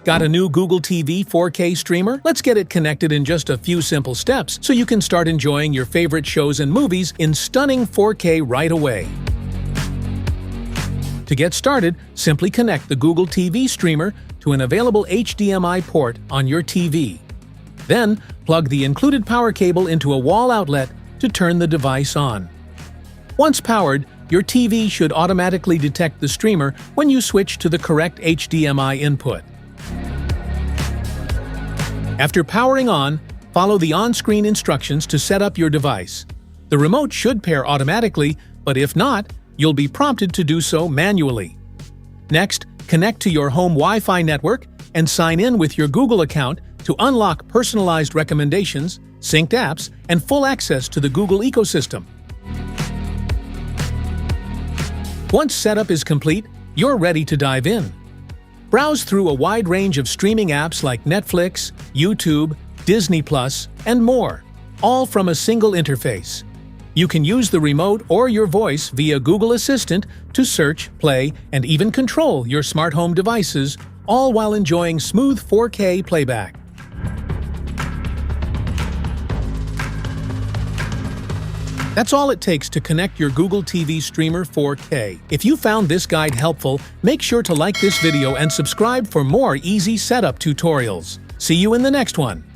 Got a new Google TV 4K streamer? Let's get it connected in just a few simple steps so you can start enjoying your favorite shows and movies in stunning 4K right away. To get started, simply connect the Google TV streamer to an available HDMI port on your TV. Then, plug the included power cable into a wall outlet to turn the device on. Once powered, your TV should automatically detect the streamer when you switch to the correct HDMI input. After powering on, follow the on-screen instructions to set up your device. The remote should pair automatically, but if not, you'll be prompted to do so manually. Next, connect to your home Wi-Fi network and sign in with your Google account to unlock personalized recommendations, synced apps, and full access to the Google ecosystem. Once setup is complete, you're ready to dive in. Browse through a wide range of streaming apps like Netflix, YouTube, Disney+, and more, all from a single interface. You can use the remote or your voice via Google Assistant to search, play, and even control your smart home devices, all while enjoying smooth 4K playback. That's all it takes to connect your Google TV streamer 4K. If you found this guide helpful, make sure to like this video and subscribe for more easy setup tutorials. See you in the next one.